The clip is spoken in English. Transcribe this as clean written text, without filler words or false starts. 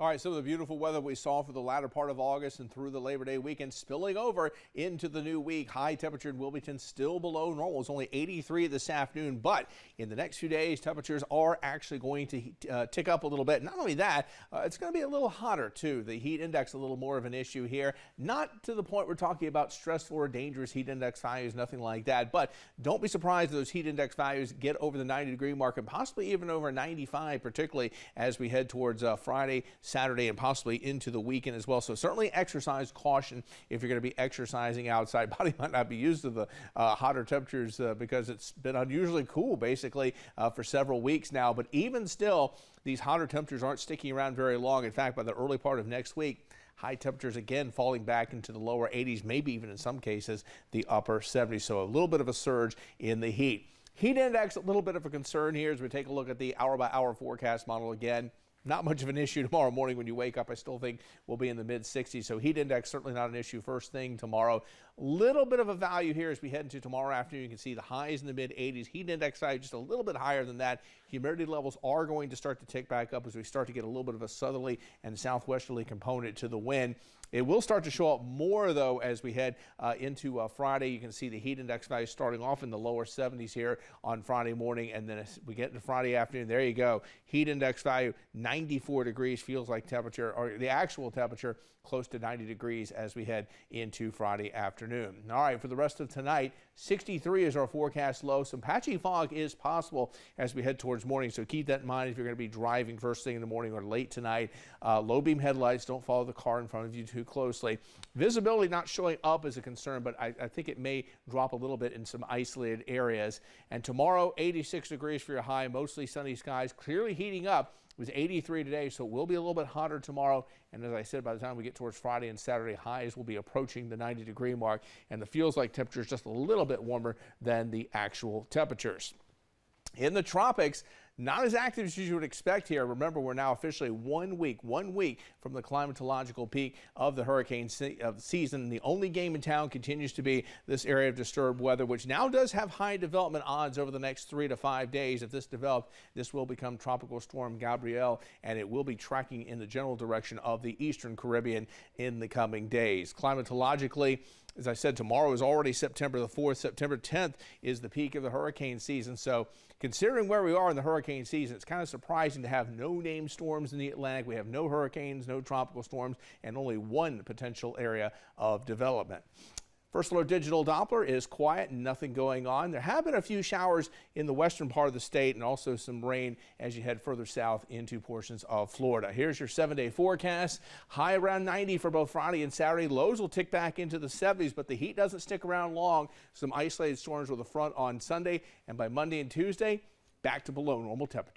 All right, some of the beautiful weather we saw for the latter part of August and through the Labor Day weekend spilling over into the new week. High temperature in Wilmington still below normal. It's only 83 this afternoon, but in the next few days, temperatures are actually going to tick up a little bit. Not only that, it's going to be a little hotter too. The heat index a little more of an issue here. Not to the point we're talking about stressful or dangerous heat index values, nothing like that. But don't be surprised if those heat index values get over the 90-degree mark and possibly even over 95, particularly as we head towards Friday, Saturday, and possibly into the weekend as well. So certainly exercise caution if you're going to be exercising outside. Body might not be used to the hotter temperatures because it's been unusually cool basically for several weeks now. But even still, these hotter temperatures aren't sticking around very long. In fact, by the early part of next week, high temperatures again falling back into the lower 80s, maybe even in some cases the upper 70s. So a little bit of a surge in the heat. Heat index, a little bit of a concern here as we take a look at the hour-by-hour forecast model again. Not much of an issue tomorrow morning when you wake up. I still think we'll be in the mid-60s. So heat index certainly not an issue first thing tomorrow. Little bit of a value here as we head into tomorrow afternoon. You can see the highs in the mid-80s. Heat index value just a little bit higher than that. Humidity levels are going to start to tick back up as we start to get a little bit of a southerly and southwesterly component to the wind. It will start to show up more, though, as we head into Friday. You can see the heat index value starting off in the lower 70s here on Friday morning. And then as we get into Friday afternoon, there you go. Heat index value 94 degrees, feels like temperature, or the actual temperature close to 90 degrees as we head into Friday afternoon. All right, for the rest of tonight, 63 is our forecast low. Some patchy fog is possible as we head towards morning, so keep that in mind if you're going to be driving first thing in the morning or late tonight. Low beam headlights, don't follow the car in front of you too closely. Visibility not showing up as a concern, but I think it may drop a little bit in some isolated areas. And tomorrow, 86 degrees for your high, mostly sunny skies, clearly heating up. It was 83 today, so it will be a little bit hotter tomorrow. And as I said, by the time we get towards Friday and Saturday, highs will be approaching the 90-degree mark, and the feels like temperature is just a little bit warmer than the actual temperatures. In the tropics, not as active as you would expect here. Remember, we're now officially 1 week from the climatological peak of the hurricane season. The only game in town continues to be this area of disturbed weather, which now does have high development odds over the next 3 to 5 days. If this develops, this will become Tropical Storm Gabrielle, and it will be tracking in the general direction of the Eastern Caribbean in the coming days. Climatologically, as I said, tomorrow is already September the 4th. September 10th is the peak of the hurricane season. So considering where we are in the hurricane season, it's kind of surprising to have no named storms in the Atlantic. We have no hurricanes, no tropical storms, and only one potential area of development. First Alert Digital Doppler is quiet and nothing going on. There have been a few showers in the western part of the state and also some rain as you head further south into portions of Florida. Here's your 7-day forecast. High around 90 for both Friday and Saturday. Lows will tick back into the 70s, but the heat doesn't stick around long. Some isolated storms with the front on Sunday, and by Monday and Tuesday, back to below normal temperature.